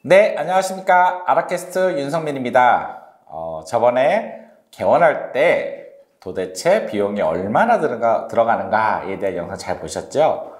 네, 안녕하십니까. 아라캐스트 윤성민입니다. 저번에 개원할 때 도대체 비용이 얼마나 들어가는가에 대한 영상 잘 보셨죠?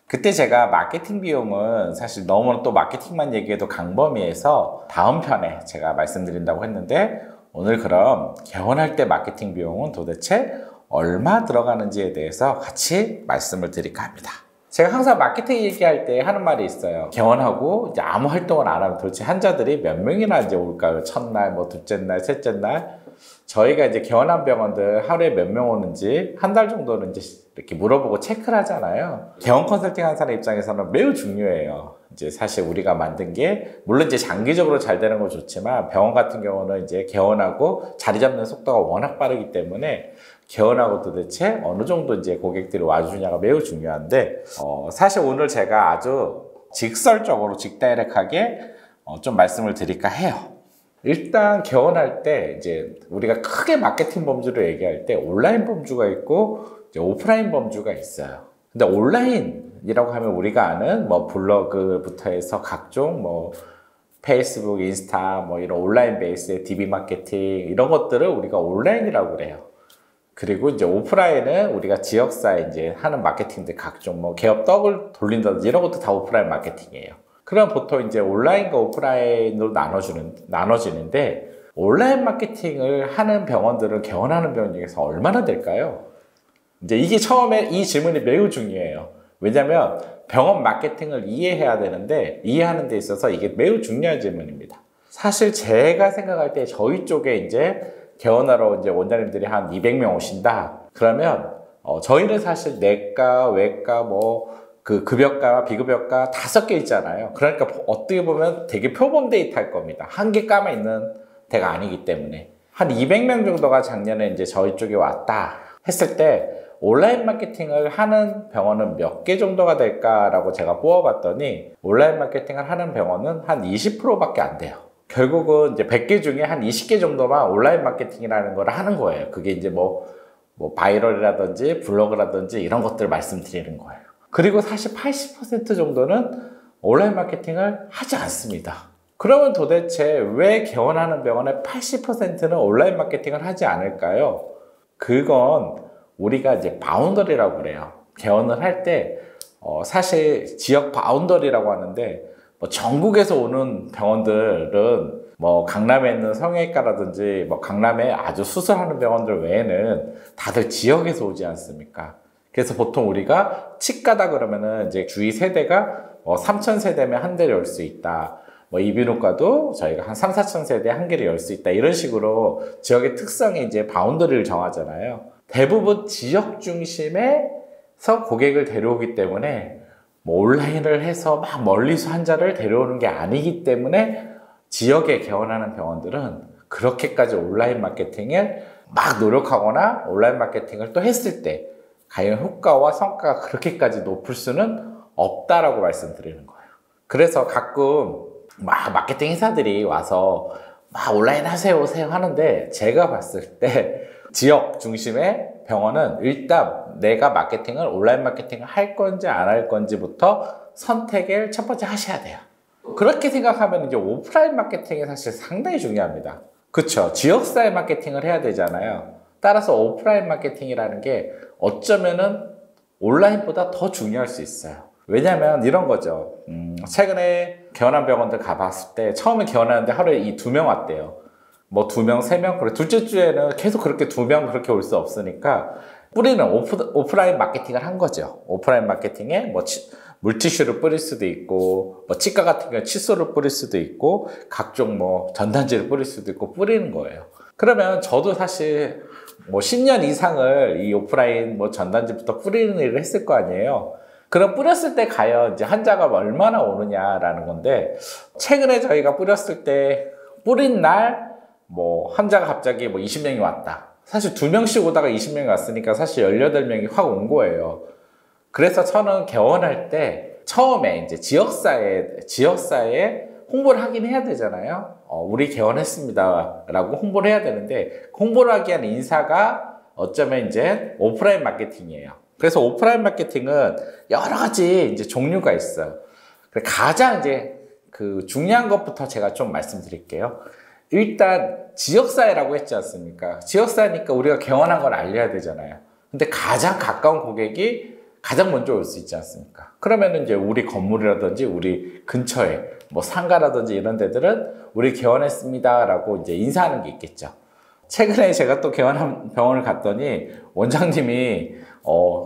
그때 제가 마케팅 비용은 사실 너무 또 마케팅만 얘기해도 강범위해서 다음 편에 제가 말씀드린다고 했는데, 오늘 그럼 개원할 때 마케팅 비용은 도대체 얼마 들어가는지에 대해서 같이 말씀을 드릴까 합니다. 제가 항상 마케팅 얘기할 때 하는 말이 있어요. 개원하고 이제 아무 활동을 안 하면 도대체 환자들이 몇 명이나 이제 올까요? 첫날, 뭐 둘째 날, 셋째 날. 저희가 이제 개원한 병원들 하루에 몇 명 오는지 한 달 정도는 이제 이렇게 물어보고 체크를 하잖아요. 개원 컨설팅 하는 사람 입장에서는 매우 중요해요. 이제 사실 우리가 만든 게 물론 이제 장기적으로 잘 되는 건 좋지만, 병원 같은 경우는 이제 개원하고 자리 잡는 속도가 워낙 빠르기 때문에 개원하고 도대체 어느 정도 이제 고객들이 와주냐가 매우 중요한데, 사실 오늘 제가 아주 직설적으로 직다이렉하게 좀 말씀을 드릴까 해요. 일단 개원할 때 이제 우리가 크게 마케팅 범주를 얘기할 때 온라인 범주가 있고 이제 오프라인 범주가 있어요. 근데 온라인이라고 하면 우리가 아는 뭐 블로그부터 해서 각종 뭐 페이스북, 인스타 뭐 이런 온라인 베이스의 DB 마케팅 이런 것들을 우리가 온라인이라고 그래요. 그리고 이제 오프라인은 우리가 지역사에 이제 하는 마케팅들 각종 뭐 개업 떡을 돌린다든지 이런 것도 다 오프라인 마케팅이에요. 그럼 보통 이제 온라인과 오프라인으로 나눠지는데, 온라인 마케팅을 하는 병원들은 개원하는 병원 중에서 얼마나 될까요? 이제 이게 처음에 이 질문이 매우 중요해요. 왜냐면 병원 마케팅을 이해해야 되는데, 이해하는 데 있어서 이게 매우 중요한 질문입니다. 사실 제가 생각할 때 저희 쪽에 이제 개원하러 이제 원장님들이 한 200명 오신다. 그러면 저희는 사실 내과, 외과, 뭐 그 급여과, 비급여과 5개 있잖아요. 그러니까 어떻게 보면 되게 표본 데이터 할 겁니다. 한 개 까만 있는 데가 아니기 때문에. 한 200명 정도가 작년에 이제 저희 쪽에 왔다 했을 때, 온라인 마케팅을 하는 병원은 몇 개 정도가 될까라고 제가 뽑아봤더니, 온라인 마케팅을 하는 병원은 한 20%밖에 안 돼요. 결국은 이제 100개 중에 한 20개 정도만 온라인 마케팅이라는 걸 하는 거예요. 그게 이제 뭐 바이럴이라든지 블로그라든지 이런 것들을 말씀드리는 거예요. 그리고 사실 80% 정도는 온라인 마케팅을 하지 않습니다. 그러면 도대체 왜 개원하는 병원의 80%는 온라인 마케팅을 하지 않을까요? 그건 우리가 이제 바운더리라고 그래요. 개원을 할 때 사실 지역 바운더리라고 하는데, 뭐 전국에서 오는 병원들은 뭐 강남에 있는 성형외과라든지 뭐 강남에 아주 수술하는 병원들 외에는 다들 지역에서 오지 않습니까? 그래서 보통 우리가 치과다 그러면은 이제 주위 세대가 3,000 세대면 한 대를 열 수 있다. 뭐 이비인후과도 저희가 한 3, 4천 세대에 한 개를 열 수 있다. 이런 식으로 지역의 특성이 이제 바운더리를 정하잖아요. 대부분 지역 중심에서 고객을 데려오기 때문에 뭐 온라인을 해서 막 멀리서 환자를 데려오는 게 아니기 때문에, 지역에 개원하는 병원들은 그렇게까지 온라인 마케팅을 막 노력하거나 온라인 마케팅을 또 했을 때 과연 효과와 성과가 그렇게까지 높을 수는 없다라고 말씀드리는 거예요. 그래서 가끔 막 마케팅 회사들이 와서 막 온라인 하세요 오세요 하는데, 제가 봤을 때 지역 중심의 병원은 일단 내가 마케팅을 온라인 마케팅을 할 건지 안 할 건지부터 선택을 첫 번째 하셔야 돼요. 그렇게 생각하면 이제 오프라인 마케팅이 사실 상당히 중요합니다. 그쵸? 지역사회 마케팅을 해야 되잖아요. 따라서 오프라인 마케팅이라는 게 어쩌면은 온라인보다 더 중요할 수 있어요. 왜냐면 이런 거죠. 최근에 개원한 병원들 가봤을 때 처음에 개원하는데 하루에 이 2명 왔대요. 뭐 2명, 3명, 그래. 둘째 주에는 계속 그렇게 2명 그렇게 올 수 없으니까 뿌리는 오프라인 마케팅을 한 거죠. 오프라인 마케팅에 뭐 물티슈를 뿌릴 수도 있고, 뭐 치과 같은 경우는 칫솔을 뿌릴 수도 있고, 각종 뭐 전단지를 뿌릴 수도 있고 뿌리는 거예요. 그러면 저도 사실 뭐 10년 이상을 이 오프라인 뭐 전단지부터 뿌리는 일을 했을 거 아니에요. 그럼 뿌렸을 때 과연 이제 환자가 얼마나 오느냐라는 건데, 최근에 저희가 뿌렸을 때 뿌린 날 뭐 환자가 갑자기 뭐 20명이 왔다. 사실 2명씩 오다가 20명이 왔으니까 사실 18명이 확 온 거예요. 그래서 저는 개원할 때 처음에 이제 지역사회에 홍보를 하긴 해야 되잖아요. 우리 개원했습니다 라고 홍보를 해야 되는데, 홍보를 하기 위한 인사가 어쩌면 이제 오프라인 마케팅이에요. 그래서 오프라인 마케팅은 여러 가지 이제 종류가 있어요. 가장 이제 그 중요한 것부터 제가 좀 말씀드릴게요. 일단 지역사회라고 했지 않습니까? 지역사회니까 우리가 개원한 걸 알려야 되잖아요. 근데 가장 가까운 고객이 가장 먼저 올 수 있지 않습니까? 그러면 이제 우리 건물이라든지 우리 근처에 뭐 상가라든지 이런 데들은 우리 개원했습니다라고 이제 인사하는 게 있겠죠. 최근에 제가 또 개원한 병원을 갔더니 원장님이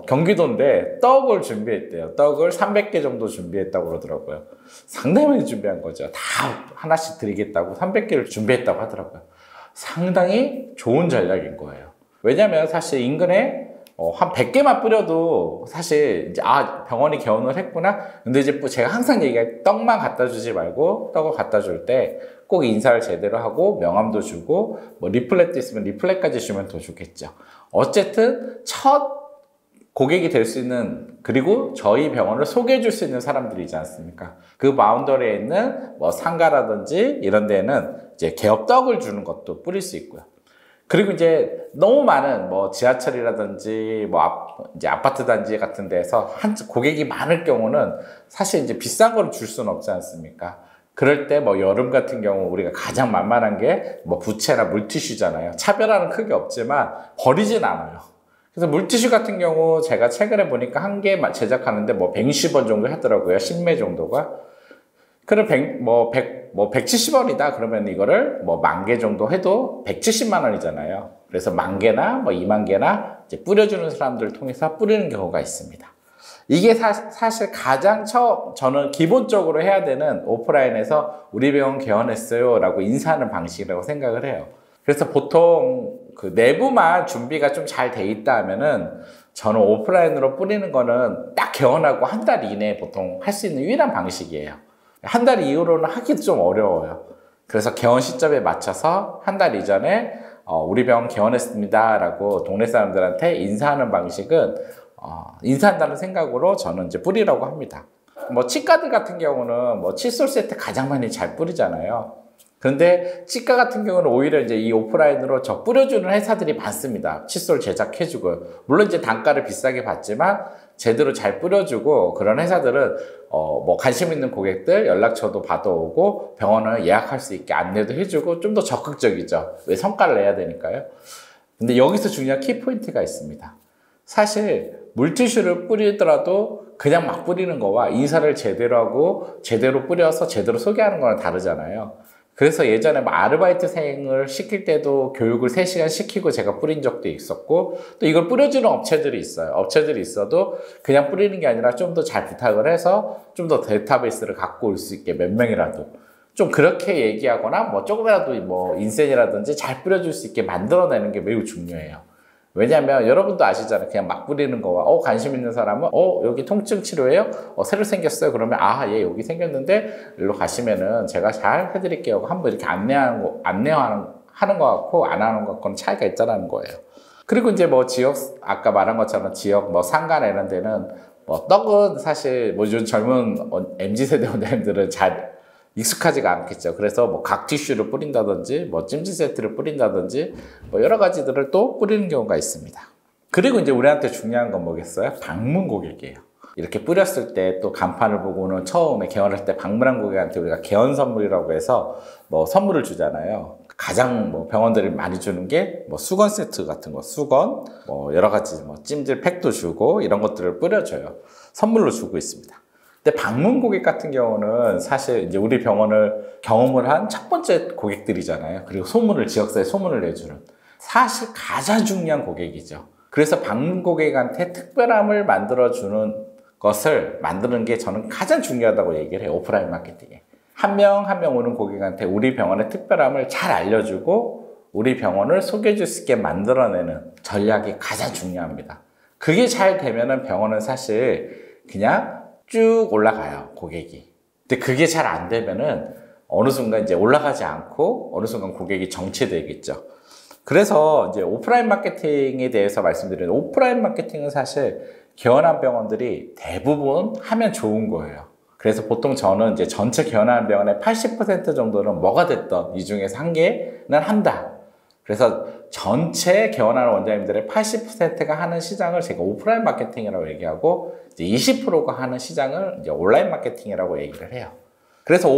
경기도인데 떡을 준비했대요. 떡을 300개 정도 준비했다고 그러더라고요. 상당히 많이 준비한 거죠. 다 하나씩 드리겠다고 300개를 준비했다고 하더라고요. 상당히 좋은 전략인 거예요. 왜냐면 사실 인근에 한 100개만 뿌려도 사실 이제 병원이 개원을 했구나. 근데 이제 제가 항상 얘기할 떡만 갖다 주지 말고 떡을 갖다 줄 때 꼭 인사를 제대로 하고 명함도 주고 뭐 리플렛도 있으면 리플렛까지 주면 더 좋겠죠. 어쨌든 첫 고객이 될 수 있는, 그리고 저희 병원을 소개해 줄 수 있는 사람들이지 않습니까? 그 바운더리에 있는 뭐 상가라든지 이런 데는 이제 개업떡을 주는 것도 뿌릴 수 있고요. 그리고 이제 너무 많은 뭐 지하철이라든지 뭐 이제 아파트 단지 같은 데서 고객이 많을 경우는 사실 이제 비싼 거를 줄 수는 없지 않습니까? 그럴 때 뭐 여름 같은 경우 우리가 가장 만만한 게 뭐 부채나 물티슈잖아요. 차별화는 크게 없지만 버리진 않아요. 그래서 물티슈 같은 경우 제가 최근에 보니까 한 개 제작하는데 뭐 160원 정도 하더라고요. 10매 정도가. 그럼 170원이다. 그러면 이거를 뭐 10,000개 정도 해도 170만 원이잖아요. 그래서 10,000개나 뭐 20,000개나 이제 뿌려주는 사람들을 통해서 뿌리는 경우가 있습니다. 이게 사실 가장 저는 기본적으로 해야 되는 오프라인에서 우리 병원 개원했어요 라고 인사하는 방식이라고 생각을 해요. 그래서 보통 그 내부만 준비가 좀 잘 돼 있다 하면은 저는 오프라인으로 뿌리는 거는 딱 개원하고 한 달 이내에 보통 할 수 있는 유일한 방식이에요. 한 달 이후로는 하기도 좀 어려워요. 그래서 개원 시점에 맞춰서 한 달 이전에 우리 병원 개원했습니다 라고 동네 사람들한테 인사하는 방식은 인사한다는 생각으로 저는 이제 뿌리라고 합니다. 뭐 치과들 같은 경우는 뭐 칫솔 세트 가장 많이 잘 뿌리잖아요. 그런데 치과 같은 경우는 오히려 이제 이 오프라인으로 뿌려주는 회사들이 많습니다. 칫솔 제작해주고, 물론 이제 단가를 비싸게 받지만 제대로 잘 뿌려주고, 그런 회사들은 뭐 관심 있는 고객들 연락처도 받아오고 병원을 예약할 수 있게 안내도 해주고 좀 더 적극적이죠. 왜 성과를 내야 되니까요. 근데 여기서 중요한 키포인트가 있습니다. 사실 물티슈를 뿌리더라도 그냥 막 뿌리는 거와 인사를 제대로 하고 제대로 뿌려서 제대로 소개하는 거랑 다르잖아요. 그래서 예전에 뭐 아르바이트생을 시킬 때도 교육을 3시간 시키고 제가 뿌린 적도 있었고, 또 이걸 뿌려주는 업체들이 있어요. 업체들이 있어도 그냥 뿌리는 게 아니라 좀 더 잘 부탁을 해서 좀 더 데이터베이스를 갖고 올 수 있게 몇 명이라도 좀 그렇게 얘기하거나 뭐 조금이라도 뭐 인센이라든지 잘 뿌려줄 수 있게 만들어내는 게 매우 중요해요. 왜냐면 여러분도 아시잖아요. 그냥 막 뿌리는 거와 관심 있는 사람은 여기 통증 치료예요? 새로 생겼어요. 그러면 예, 여기 생겼는데 일로 가시면은 제가 잘 해드릴게요. 한번 이렇게 안내하는 거 같고 안 하는 것 같고는 차이가 있다는 거예요. 그리고 이제 뭐 지역, 아까 말한 것처럼 지역 뭐 상가나 이런 데는 뭐 떡은 사실 뭐 요즘 젊은 MZ세대 원장님들은 잘 익숙하지가 않겠죠. 그래서 뭐 각 티슈를 뿌린다든지 뭐 찜질 세트를 뿌린다든지 뭐 여러 가지들을 또 뿌리는 경우가 있습니다. 그리고 이제 우리한테 중요한 건 뭐겠어요? 방문 고객이에요. 이렇게 뿌렸을 때 또 간판을 보고는 처음에 개원할 때 방문한 고객한테 우리가 개원 선물이라고 해서 뭐 선물을 주잖아요. 가장 뭐 병원들이 많이 주는 게 뭐 수건 세트 같은 거, 수건, 뭐 여러 가지 뭐 찜질 팩도 주고 이런 것들을 뿌려줘요. 선물로 주고 있습니다. 근데 방문 고객 같은 경우는 사실 이제 우리 병원을 경험을 한 첫 번째 고객들이잖아요. 그리고 지역사회에 소문을 내주는 사실 가장 중요한 고객이죠. 그래서 방문 고객한테 특별함을 만들어주는 것을 만드는 게 저는 가장 중요하다고 얘기를 해요. 오프라인 마케팅에. 한 명 한 명 오는 고객한테 우리 병원의 특별함을 잘 알려주고 우리 병원을 소개해 줄 수 있게 만들어내는 전략이 가장 중요합니다. 그게 잘 되면은 병원은 사실 그냥 쭉 올라가요, 고객이. 근데 그게 잘 안 되면은 어느 순간 이제 올라가지 않고 어느 순간 고객이 정체되겠죠. 그래서 이제 오프라인 마케팅에 대해서 말씀드리는, 오프라인 마케팅은 사실 개원한 병원들이 대부분 하면 좋은 거예요. 그래서 보통 저는 이제 전체 개원한 병원의 80% 정도는 뭐가 됐던 이 중에서 한 개는 한다. 그래서 전체 개원하는 원장님들의 80%가 하는 시장을 제가 오프라인 마케팅이라고 얘기하고 이제 20%가 하는 시장을 이제 온라인 마케팅이라고 얘기를 해요. 그래서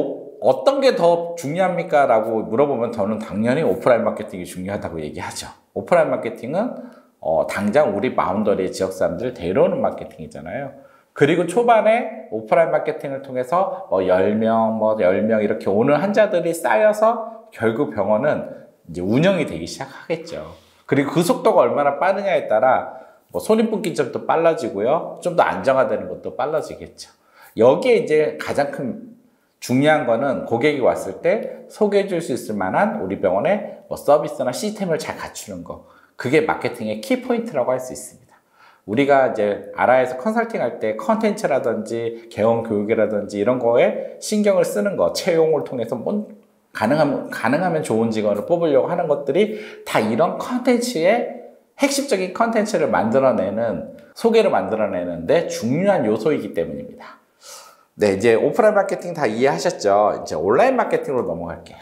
어떤 게 더 중요합니까? 라고 물어보면 저는 당연히 오프라인 마케팅이 중요하다고 얘기하죠. 오프라인 마케팅은 당장 우리 바운더리 지역 사람들을 데려오는 마케팅이잖아요. 그리고 초반에 오프라인 마케팅을 통해서 뭐 10명, 뭐 10명 이렇게 오는 환자들이 쌓여서 결국 병원은 이제 운영이 되기 시작하겠죠. 그리고 그 속도가 얼마나 빠르냐에 따라 뭐 손익분기점도 빨라지고요. 좀 더 안정화되는 것도 빨라지겠죠. 여기에 이제 가장 큰 중요한 거는 고객이 왔을 때 소개해 줄 수 있을 만한 우리 병원의 뭐 서비스나 시스템을 잘 갖추는 거. 그게 마케팅의 키포인트라고 할 수 있습니다. 우리가 이제 아라에서 컨설팅 할 때 컨텐츠라든지 개원 교육이라든지 이런 거에 신경을 쓰는 거, 채용을 통해서 가능하면 좋은 직원을 뽑으려고 하는 것들이 다 이런 컨텐츠의 핵심적인 컨텐츠를 만들어내는, 소개를 만들어내는데 중요한 요소이기 때문입니다. 네, 이제 오프라인 마케팅 다 이해하셨죠? 이제 온라인 마케팅으로 넘어갈게요.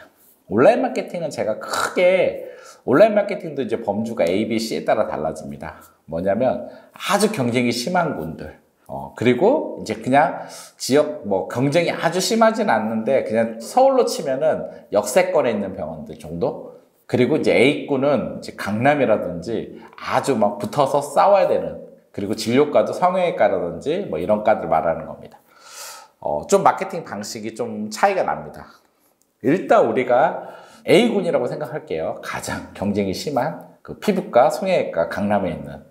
온라인 마케팅은 제가 크게, 온라인 마케팅도 이제 범주가 A, B, C에 따라 달라집니다. 뭐냐면 아주 경쟁이 심한 군들, 그리고 이제 그냥 지역 뭐 경쟁이 아주 심하진 않는데 그냥 서울로 치면은 역세권에 있는 병원들 정도. 그리고 이제 A군은 이제 강남이라든지 아주 막 붙어서 싸워야 되는, 그리고 진료과도 성형외과라든지 뭐 이런 과들 말하는 겁니다. 좀 마케팅 방식이 좀 차이가 납니다. 일단 우리가 A군이라고 생각할게요. 가장 경쟁이 심한 그 피부과, 성형외과, 강남에 있는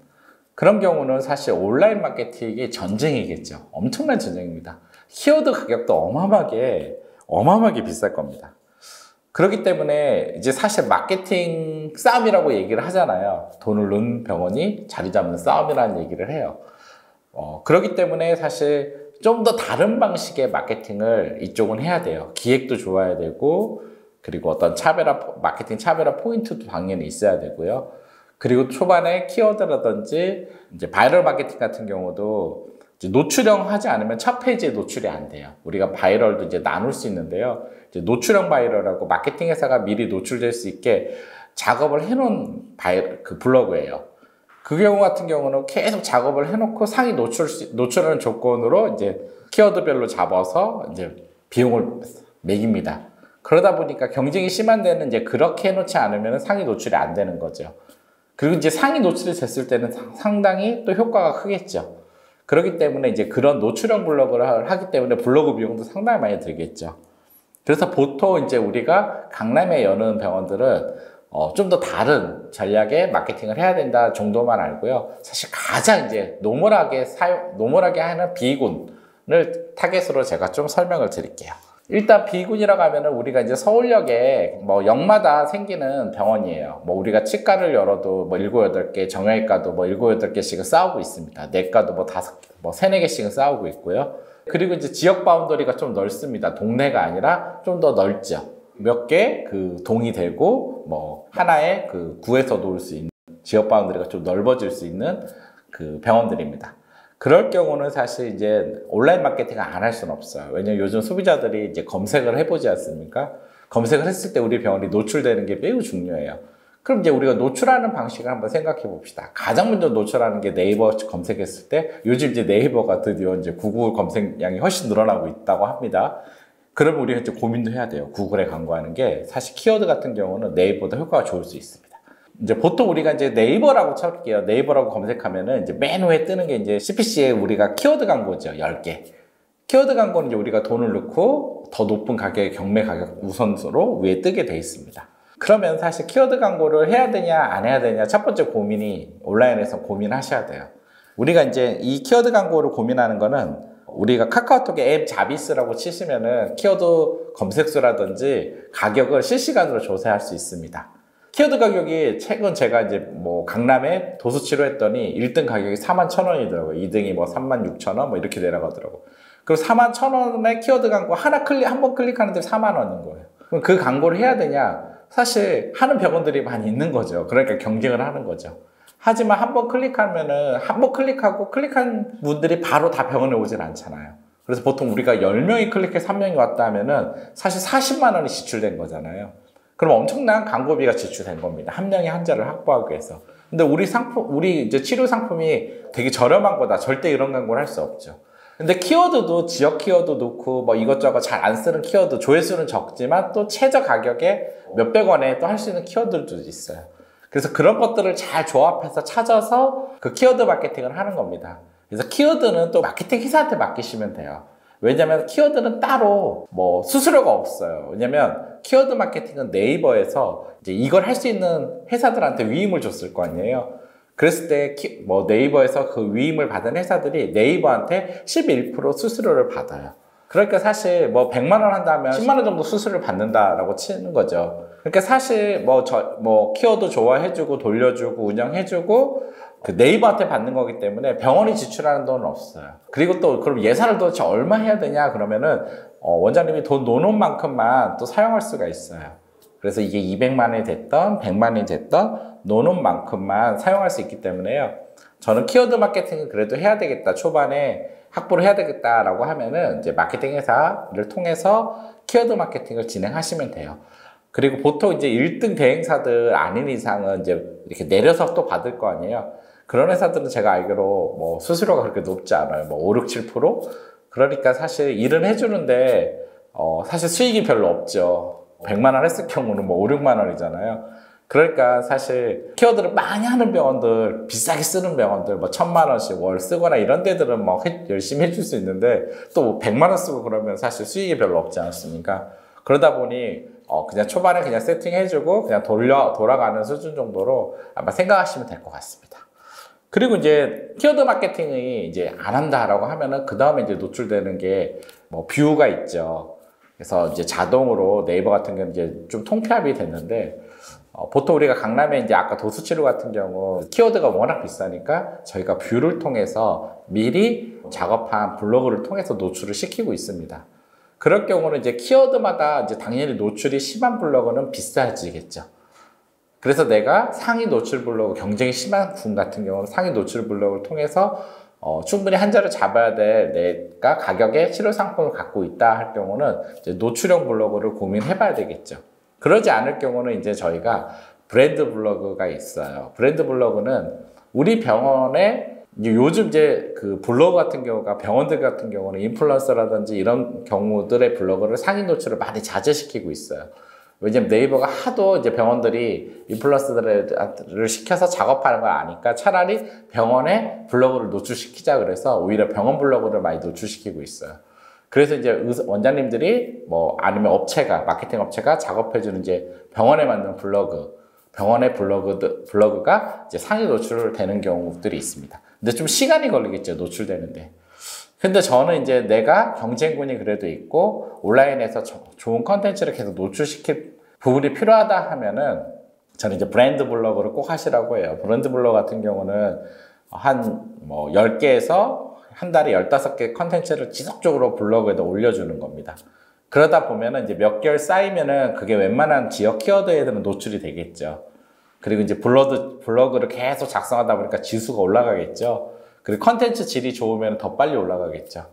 그런 경우는 사실 온라인 마케팅이 전쟁이겠죠. 엄청난 전쟁입니다. 키워드 가격도 어마어마하게 비쌀 겁니다. 그렇기 때문에 이제 사실 마케팅 싸움이라고 얘기를 하잖아요. 돈을 넣은 병원이 자리 잡는 싸움이라는 얘기를 해요. 그렇기 때문에 사실 좀 더 다른 방식의 마케팅을 이쪽은 해야 돼요. 기획도 좋아야 되고, 그리고 어떤 마케팅 차별화 포인트도 당연히 있어야 되고요. 그리고 초반에 키워드라든지 이제 바이럴 마케팅 같은 경우도 이제 노출형 하지 않으면 첫 페이지에 노출이 안 돼요. 우리가 바이럴도 이제 나눌 수 있는데요. 이제 노출형 바이럴하고 마케팅 회사가 미리 노출될 수 있게 작업을 해놓은 그 블로그예요. 그 경우 같은 경우는 계속 작업을 해놓고 상위 노출하는 조건으로 이제 키워드별로 잡아서 이제 비용을 매깁니다. 그러다 보니까 경쟁이 심한 데는 이제 그렇게 해놓지 않으면 상위 노출이 안 되는 거죠. 그리고 이제 상위 노출이 됐을 때는 상당히 또 효과가 크겠죠. 그렇기 때문에 이제 그런 노출형 블로그를 하기 때문에 블로그 비용도 상당히 많이 들겠죠. 그래서 보통 이제 우리가 강남에 여는 병원들은 좀 더 다른 전략의 마케팅을 해야 된다 정도만 알고요. 사실 가장 이제 노멀하게 하는 B군을 타겟으로 제가 좀 설명을 드릴게요. 일단 B군이라고 하면은 우리가 이제 서울역에 뭐 역마다 생기는 병원이에요. 뭐 우리가 치과를 열어도 뭐 7, 8개, 정형외과도 뭐 7, 8개씩은 싸우고 있습니다. 내과도 뭐 3, 4개씩은 싸우고 있고요. 그리고 이제 지역 바운더리가 좀 넓습니다. 동네가 아니라 좀 더 넓죠. 몇 개 그 동이 되고 뭐 하나의 그 구에서 놓을 수 있는 지역 바운더리가 좀 넓어질 수 있는 그 병원들입니다. 그럴 경우는 사실 이제 온라인 마케팅을 안 할 수는 없어요. 왜냐면 요즘 소비자들이 이제 검색을 해보지 않습니까? 검색을 했을 때 우리 병원이 노출되는 게 매우 중요해요. 그럼 이제 우리가 노출하는 방식을 한번 생각해 봅시다. 가장 먼저 노출하는 게 네이버 검색했을 때 요즘 이제 네이버가 드디어 이제 구글 검색량이 훨씬 늘어나고 있다고 합니다. 그러면 우리가 이제 고민도 해야 돼요. 구글에 광고하는 게 사실 키워드 같은 경우는 네이버보다 효과가 좋을 수 있습니다. 이제 보통 우리가 이제 네이버라고 칠게요. 네이버라고 검색하면은 이제 맨 위에 뜨는 게 이제 CPC에 우리가 키워드 광고죠. 10개. 키워드 광고는 이제 우리가 돈을 넣고 더 높은 가격의 경매 가격 우선으로 위에 뜨게 돼 있습니다. 그러면 사실 키워드 광고를 해야 되냐 안 해야 되냐 첫 번째 고민이 온라인에서 고민하셔야 돼요. 우리가 이제 이 키워드 광고를 고민하는 거는 우리가 카카오톡에 앱 자비스라고 치시면은 키워드 검색수라든지 가격을 실시간으로 조사할 수 있습니다. 키워드 가격이 최근 제가 이제 뭐 강남에 도수치로 했더니 1등 가격이 41,000원이더라고요. 2등이 뭐 36,000원 뭐 이렇게 내려가더라고요. 그리고 41,000원의 키워드 광고 한 번 클릭하는데 4만 원인 거예요. 그럼 그 광고를 해야 되냐? 사실 하는 병원들이 많이 있는 거죠. 그러니까 경쟁을 하는 거죠. 하지만 한 번 클릭하면은 한 번 클릭하고 클릭한 분들이 바로 다 병원에 오질 않잖아요. 그래서 보통 우리가 10명이 클릭해서 1명이 왔다 하면은 사실 40만 원이 지출된 거잖아요. 그럼 엄청난 광고비가 지출된 겁니다. 한 명의 환자를 확보하기 위해서. 근데 우리 이제 치료 상품이 되게 저렴한 거다. 절대 이런 광고를 할 수 없죠. 근데 키워드도 지역 키워드 놓고 뭐 이것저것 잘 안 쓰는 키워드, 조회수는 적지만 또 최저 가격에 몇백 원에 또 할 수 있는 키워드들도 있어요. 그래서 그런 것들을 잘 조합해서 찾아서 그 키워드 마케팅을 하는 겁니다. 그래서 키워드는 또 마케팅 회사한테 맡기시면 돼요. 왜냐면 키워드는 따로 뭐 수수료가 없어요. 왜냐면 키워드 마케팅은 네이버에서 이제 이걸 할 수 있는 회사들한테 위임을 줬을 거 아니에요. 그랬을 때 뭐 네이버에서 그 위임을 받은 회사들이 네이버한테 11% 수수료를 받아요. 그러니까 사실 뭐 100만 원 한다면 10만 원 정도 수수료를 받는다라고 치는 거죠. 그러니까 사실 뭐 키워드 좋아해주고 돌려주고 운영해주고 그 네이버한테 받는 거기 때문에 병원이 지출하는 돈은 없어요. 그리고 또 그럼 예산을 도대체 얼마 해야 되냐 그러면은 원장님이 돈 놓는 만큼만 또 사용할 수가 있어요. 그래서 이게 200만 원이 됐던 100만 원이 됐던 노는 만큼만 사용할 수 있기 때문에요. 저는 키워드 마케팅은 그래도 해야 되겠다. 초반에 확보를 해야 되겠다라고 하면은 이제 마케팅 회사를 통해서 키워드 마케팅을 진행하시면 돼요. 그리고 보통 이제 1등 대행사들 아닌 이상은 이제 이렇게 내려서 또 받을 거 아니에요. 그런 회사들은 제가 알기로 뭐 수수료가 그렇게 높지 않아요. 뭐 5, 6, 7%? 그러니까 사실 일은 해주는데 사실 수익이 별로 없죠. 100만 원 했을 경우는 뭐 5, 6만 원이잖아요. 그러니까 사실 키워드를 많이 하는 병원들, 비싸게 쓰는 병원들, 뭐 1000만 원씩 월 쓰거나 이런 데들은 뭐 열심히 해줄 수 있는데 또 100만 원 쓰고 그러면 사실 수익이 별로 없지 않습니까? 그러다 보니 그냥 초반에 그냥 세팅해주고 그냥 돌아가는 수준 정도로 아마 생각하시면 될 것 같습니다. 그리고 이제 키워드 마케팅이 이제 안 한다라고 하면은 그 다음에 이제 노출되는 게 뭐 뷰가 있죠. 그래서 이제 자동으로 네이버 같은 경우는 이제 좀 통폐합이 됐는데 보통 우리가 강남에 이제 아까 도수치료 같은 경우 키워드가 워낙 비싸니까 저희가 뷰를 통해서 미리 작업한 블로그를 통해서 노출을 시키고 있습니다. 그럴 경우는 이제 키워드마다 이제 당연히 노출이 심한 블로그는 비싸지겠죠. 그래서 내가 상위 노출 블로그, 경쟁이 심한 군 같은 경우는 상위 노출 블로그를 통해서 충분히 한자를 잡아야 될 내가 가격에 치료 상품을 갖고 있다 할 경우는 이제 노출형 블로그를 고민해 봐야 되겠죠. 그러지 않을 경우는 이제 저희가 브랜드 블로그가 있어요. 브랜드 블로그는 우리 병원에 요즘 이제 그 블로그 같은 경우가 병원들 같은 경우는 인플루언서라든지 이런 경우들의 블로그를 상위 노출을 많이 자제시키고 있어요. 왜냐면 네이버가 하도 이제 병원들이 인플루언서들을 시켜서 작업하는 걸 아니까 차라리 병원에 블로그를 노출시키자 그래서 오히려 병원 블로그를 많이 노출시키고 있어요. 그래서 이제 원장님들이 뭐 아니면 마케팅 업체가 작업해주는 이제 병원에 만든 블로그, 병원의 블로그가 이제 상위 노출되는 경우들이 있습니다. 근데 좀 시간이 걸리겠죠, 노출되는데. 근데 저는 이제 내가 경쟁군이 그래도 있고 온라인에서 좋은 컨텐츠를 계속 노출시킬 부분이 필요하다 하면은 저는 이제 브랜드 블로그를 꼭 하시라고 해요. 브랜드 블로그 같은 경우는 한 뭐 10개에서 한 달에 15개 컨텐츠를 지속적으로 블로그에다 올려주는 겁니다. 그러다 보면은 이제 몇 개월 쌓이면은 그게 웬만한 지역 키워드에는 노출이 되겠죠. 그리고 이제 블로그를 계속 작성하다 보니까 지수가 올라가겠죠. 그리고 컨텐츠 질이 좋으면 더 빨리 올라가겠죠.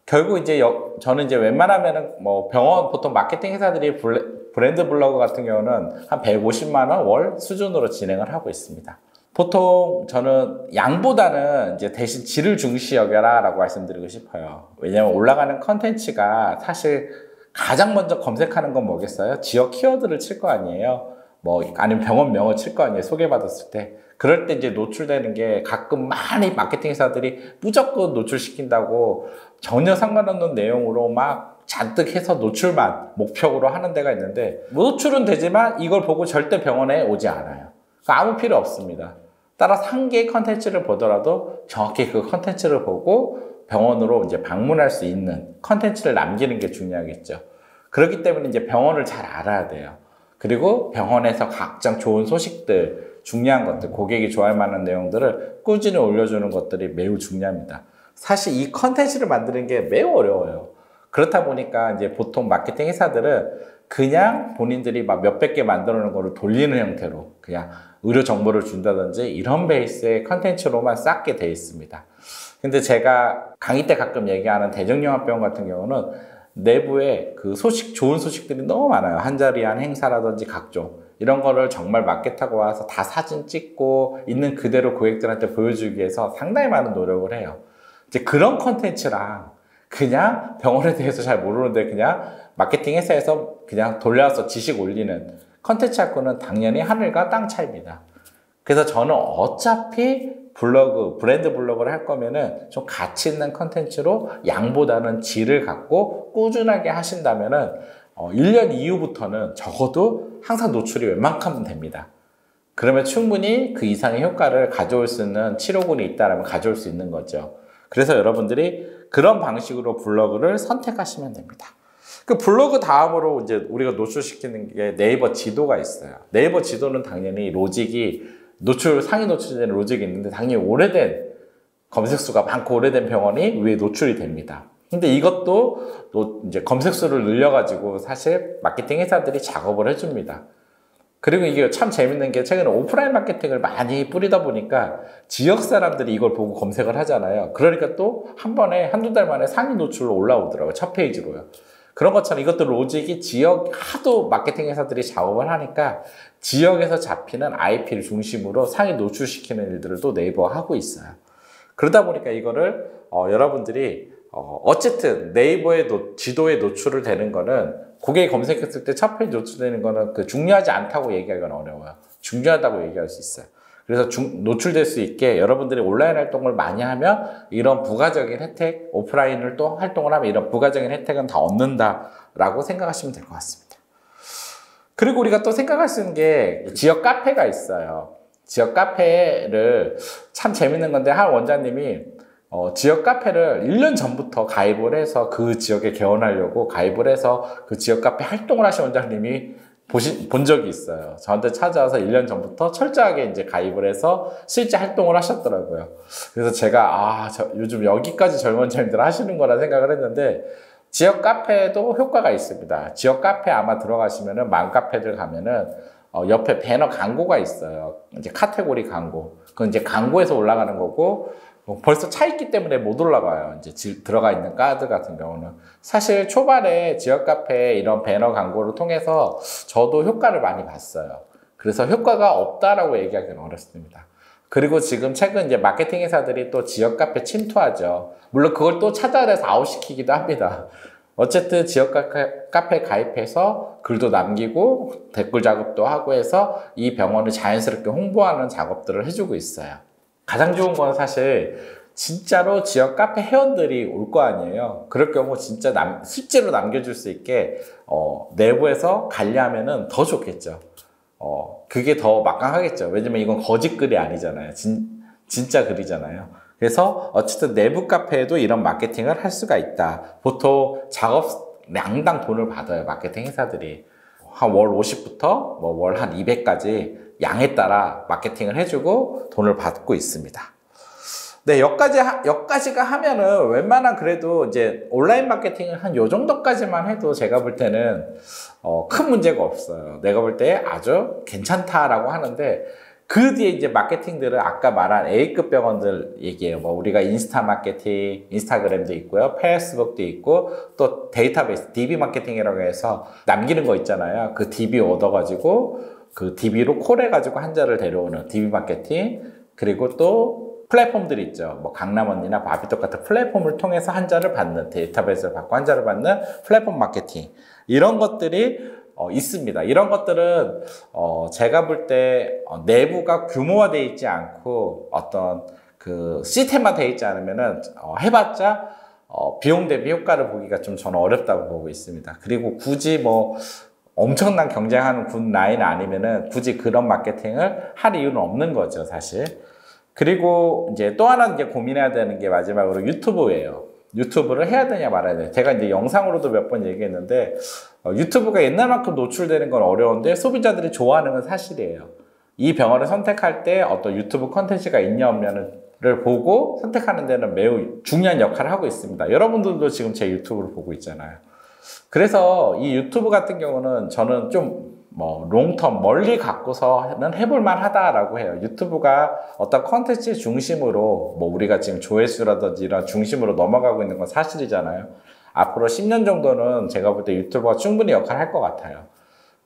결국 이제 저는 이제 웬만하면은 뭐 병원 보통 마케팅 회사들이 브랜드 블로그 같은 경우는 한 150만 원 월 수준으로 진행을 하고 있습니다. 보통 저는 양보다는 이제 대신 질을 중시 여겨라 라고 말씀드리고 싶어요. 왜냐면 올라가는 컨텐츠가 사실 가장 먼저 검색하는 건 뭐겠어요? 지역 키워드를 칠 거 아니에요. 뭐 아니면 병원 명을 칠 거 아니에요. 소개받았을 때. 그럴 때 이제 노출되는 게 가끔 많이 마케팅 회사들이 무조건 노출시킨다고 전혀 상관없는 내용으로 막 잔뜩 해서 노출만 목표로 하는 데가 있는데 노출은 되지만 이걸 보고 절대 병원에 오지 않아요. 그러니까 아무 필요 없습니다. 따라서 한 개의 컨텐츠를 보더라도 정확히 그 컨텐츠를 보고 병원으로 이제 방문할 수 있는 컨텐츠를 남기는 게 중요하겠죠. 그렇기 때문에 이제 병원을 잘 알아야 돼요. 그리고 병원에서 각종 좋은 소식들, 중요한 것들, 고객이 좋아할 만한 내용들을 꾸준히 올려주는 것들이 매우 중요합니다. 사실 이 컨텐츠를 만드는 게 매우 어려워요. 그렇다 보니까 이제 보통 마케팅 회사들은 그냥 본인들이 막 몇백 개 만들어 놓은 거를 돌리는 형태로 그냥 의료 정보를 준다든지 이런 베이스의 컨텐츠로만 쌓게 돼 있습니다. 근데 제가 강의 때 가끔 얘기하는 대정영합병원 같은 경우는 내부에 그 좋은 소식들이 너무 많아요. 한자리한 행사라든지 각종 이런 거를 정말 마케터가 와서 다 사진 찍고 있는 그대로 고객들한테 보여주기 위해서 상당히 많은 노력을 해요. 이제 그런 컨텐츠랑 그냥 병원에 대해서 잘 모르는데 그냥 마케팅 회사에서 그냥 돌려서 지식 올리는 컨텐츠하고는 당연히 하늘과 땅 차이입니다. 그래서 저는 어차피 블로그, 브랜드 블로그를 할 거면은 좀 가치 있는 컨텐츠로 양보다는 질을 갖고 꾸준하게 하신다면은 1년 이후부터는 적어도 항상 노출이 웬만큼 됩니다. 그러면 충분히 그 이상의 효과를 가져올 수 있는 치료군이 있다면 가져올 수 있는 거죠. 그래서 여러분들이 그런 방식으로 블로그를 선택하시면 됩니다. 그 블로그 다음으로 이제 우리가 노출시키는 게 네이버 지도가 있어요. 네이버 지도는 당연히 로직이 상위 노출되는 로직이 있는데 당연히 오래된 검색수가 많고 오래된 병원이 위에 노출이 됩니다. 근데 이것도 이제 검색수를 늘려가지고 사실 마케팅 회사들이 작업을 해줍니다. 그리고 이게 참 재밌는 게 최근에 오프라인 마케팅을 많이 뿌리다 보니까 지역 사람들이 이걸 보고 검색을 하잖아요. 그러니까 또 한 번에 한두 달 만에 상위 노출로 올라오더라고요. 첫 페이지로요. 그런 것처럼 이것도 로직이 지역 하도 마케팅 회사들이 작업을 하니까 지역에서 잡히는 IP를 중심으로 상위 노출시키는 일들을 또 네이버가 하고 있어요. 그러다 보니까 이거를 여러분들이 어쨌든 네이버의 지도에 노출을 되는 거는 고객이 검색했을 때 첫 페이지 노출되는 거는 중요하지 않다고 얘기하기는 어려워요. 중요하다고 얘기할 수 있어요. 그래서 노출될 수 있게 여러분들이 온라인 활동을 많이 하면 이런 부가적인 혜택, 오프라인을 또 활동을 하면 이런 부가적인 혜택은 다 얻는다라고 생각하시면 될 것 같습니다. 그리고 우리가 또 생각할 수 있는 게 지역 카페가 있어요. 지역 카페를 참 재밌는 건데 한 원장님이 지역 카페를 1년 전부터 가입을 해서 그 지역에 개원하려고 가입을 해서 그 지역 카페 활동을 하신 원장님이 본 적이 있어요. 저한테 찾아와서 1년 전부터 철저하게 이제 가입을 해서 실제 활동을 하셨더라고요. 그래서 제가 요즘 여기까지 젊은 원장님들 하시는 거라 생각을 했는데 지역 카페도 효과가 있습니다. 지역 카페 아마 들어가시면은 맘카페들 가면은 옆에 배너 광고가 있어요. 이제 카테고리 광고. 그건 이제 광고에서 올라가는 거고 벌써 차 있기 때문에 못 올라가요. 이제 들어가 있는 카드 같은 경우는. 사실 초반에 지역 카페 이런 배너 광고를 통해서 저도 효과를 많이 봤어요. 그래서 효과가 없다라고 얘기하기는 어렵습니다. 그리고 지금 최근 이제 마케팅 회사들이 또 지역 카페 침투하죠. 물론 그걸 또 차단해서 아웃시키기도 합니다. 어쨌든 지역 카페 가입해서 글도 남기고 댓글 작업도 하고 해서 이 병원을 자연스럽게 홍보하는 작업들을 해주고 있어요. 가장 좋은 건 사실 진짜로 지역 카페 회원들이 올 거 아니에요. 그럴 경우 진짜 실제로 남겨줄 수 있게 내부에서 관리하면은 더 좋겠죠. 그게 더 막강하겠죠. 왜냐면 이건 거짓 글이 아니잖아요. 진짜 글이잖아요. 그래서 어쨌든 내부 카페에도 이런 마케팅을 할 수가 있다. 보통 작업량당 돈을 받아요. 마케팅 회사들이. 한 월 50부터 뭐 월 한 200까지 양에 따라 마케팅을 해주고 돈을 받고 있습니다. 네, 여기까지가 하면은 웬만한 그래도 이제 온라인 마케팅을 한 요 정도까지만 해도 제가 볼 때는 큰 문제가 없어요. 내가 볼 때 아주 괜찮다라고 하는데 그 뒤에 이제 마케팅들은 아까 말한 A급 병원들 얘기해요. 뭐 우리가 인스타 마케팅, 인스타그램도 있고요. 페이스북도 있고 또 데이터베이스, DB 마케팅이라고 해서 남기는 거 있잖아요. 그 DB 얻어가지고 그 DB로 콜해가지고 환자를 데려오는 DB 마케팅. 그리고 또 플랫폼들이 있죠. 뭐 강남언니나 바비톡 같은 플랫폼을 통해서 환자를 받는, 데이터베이스를 받고 환자를 받는 플랫폼 마케팅. 이런 것들이 있습니다. 이런 것들은 제가 볼 때 내부가 규모화되어 있지 않고 어떤 그 시스템화되어 있지 않으면은 해봤자 비용 대비 효과를 보기가 좀 저는 어렵다고 보고 있습니다. 그리고 굳이 뭐 엄청난 경쟁하는 군 라인 아니면은 굳이 그런 마케팅을 할 이유는 없는 거죠, 사실. 그리고 이제 또 하나 이제 고민해야 되는 게 마지막으로 유튜브예요. 유튜브를 해야 되냐 말아야 되냐. 제가 이제 영상으로도 몇 번 얘기했는데 유튜브가 옛날만큼 노출되는 건 어려운데 소비자들이 좋아하는 건 사실이에요. 이 병원을 선택할 때 어떤 유튜브 컨텐츠가 있냐 없냐를 보고 선택하는 데는 매우 중요한 역할을 하고 있습니다. 여러분들도 지금 제 유튜브를 보고 있잖아요. 그래서 이 유튜브 같은 경우는 저는 좀 롱텀 멀리 갖고서는 해볼만 하다라고 해요. 유튜브가 어떤 컨텐츠 중심으로 우리가 지금 조회수라든지 이런 중심으로 넘어가고 있는 건 사실이잖아요. 앞으로 10년 정도는 제가 볼 때 유튜브가 충분히 역할을 할 것 같아요.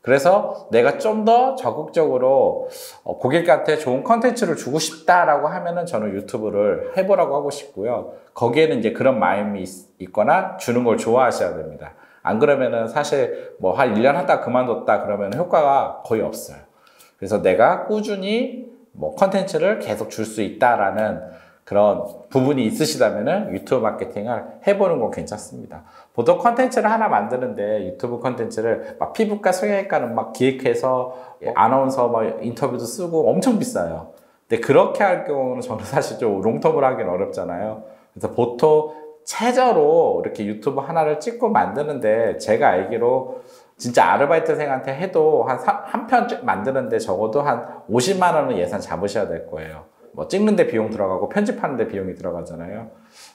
그래서 내가 좀 더 적극적으로 고객한테 좋은 컨텐츠를 주고 싶다라고 하면은 저는 유튜브를 해보라고 하고 싶고요. 거기에는 이제 그런 마음이 있거나 주는 걸 좋아하셔야 됩니다. 안 그러면은 사실 뭐 한 1년 하다 그만뒀다 그러면 효과가 거의 없어요. 그래서 내가 꾸준히 뭐 컨텐츠를 계속 줄 수 있다라는 그런 부분이 있으시다면은 유튜브 마케팅을 해보는 건 괜찮습니다. 보통 컨텐츠를 하나 만드는데 유튜브 컨텐츠를 막 피부과 성형외과는 막 기획해서 아나운서 뭐 인터뷰도 쓰고 엄청 비싸요. 근데 그렇게 할 경우는 저는 사실 좀 롱텀으로 하기는 어렵잖아요. 그래서 보통 최저로 이렇게 유튜브 하나를 찍고 만드는데 제가 알기로 진짜 아르바이트생한테 해도 한 편 만드는데 적어도 한 50만 원은 예산 잡으셔야 될 거예요. 뭐 찍는데 비용 들어가고 편집하는데 비용이 들어가잖아요.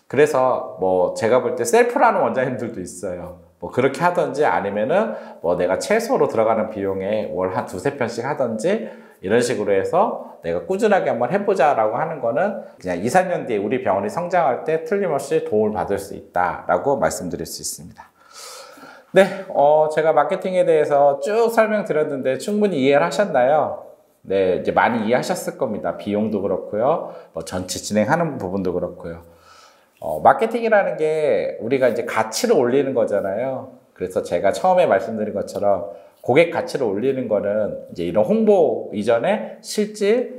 그래서 뭐 제가 볼 때 셀프라는 원장님들도 있어요. 뭐 그렇게 하든지 아니면은 뭐 내가 최소로 들어가는 비용에 월 한 두세 편씩 하든지 이런 식으로 해서 내가 꾸준하게 한번 해보자라고 하는 거는 그냥 2, 3년 뒤에 우리 병원이 성장할 때 틀림없이 도움을 받을 수 있다라고 말씀드릴 수 있습니다. 네, 제가 마케팅에 대해서 쭉 설명드렸는데 충분히 이해를 하셨나요? 네, 이제 많이 이해하셨을 겁니다. 비용도 그렇고요. 뭐 전체 진행하는 부분도 그렇고요. 마케팅이라는 게 우리가 이제 가치를 올리는 거잖아요. 그래서 제가 처음에 말씀드린 것처럼 고객 가치를 올리는 거는 이제 이런 홍보 이전에 실제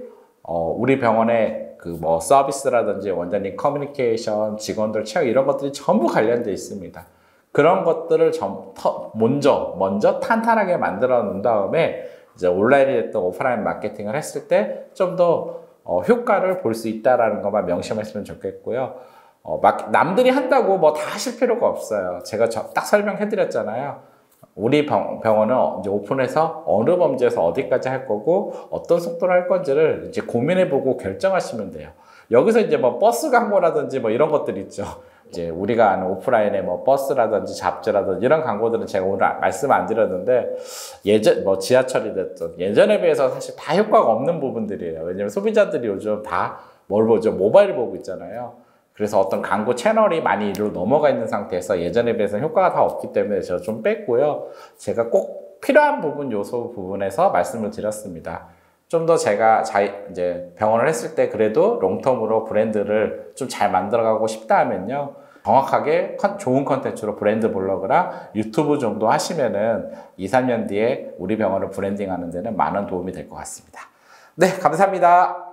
우리 병원의 그 뭐 서비스라든지 원장님 커뮤니케이션, 직원들 채용 이런 것들이 전부 관련되어 있습니다. 그런 것들을 먼저 탄탄하게 만들어 놓은 다음에 이제 온라인이 됐든 오프라인 마케팅을 했을 때 좀 더 효과를 볼 수 있다라는 것만 명심했으면 좋겠고요. 남들이 한다고 뭐 다 하실 필요가 없어요. 제가 딱 설명해 드렸잖아요. 우리 병원은 이제 오픈해서 어느 범주에서 어디까지 할 거고 어떤 속도로 할 건지를 이제 고민해보고 결정하시면 돼요. 여기서 이제 뭐 버스 광고라든지 뭐 이런 것들 있죠. 이제 우리가 아는 오프라인에 뭐 버스라든지 잡지라든지 이런 광고들은 제가 오늘 말씀 안 드렸는데 뭐 지하철이 됐든 예전에 비해서 사실 다 효과가 없는 부분들이에요. 왜냐면 소비자들이 요즘 다 뭘 보죠? 모바일 보고 있잖아요. 그래서 어떤 광고 채널이 많이 이리로 넘어가 있는 상태에서 예전에 비해서 효과가 다 없기 때문에 제가 좀 뺐고요. 제가 꼭 필요한 요소 부분에서 말씀을 드렸습니다. 좀 더 제가 이제 병원을 했을 때 그래도 롱텀으로 브랜드를 좀 잘 만들어가고 싶다 하면요. 정확하게 좋은 컨텐츠로 브랜드 블로그랑 유튜브 정도 하시면은 2, 3년 뒤에 우리 병원을 브랜딩 하는 데는 많은 도움이 될 것 같습니다. 네, 감사합니다.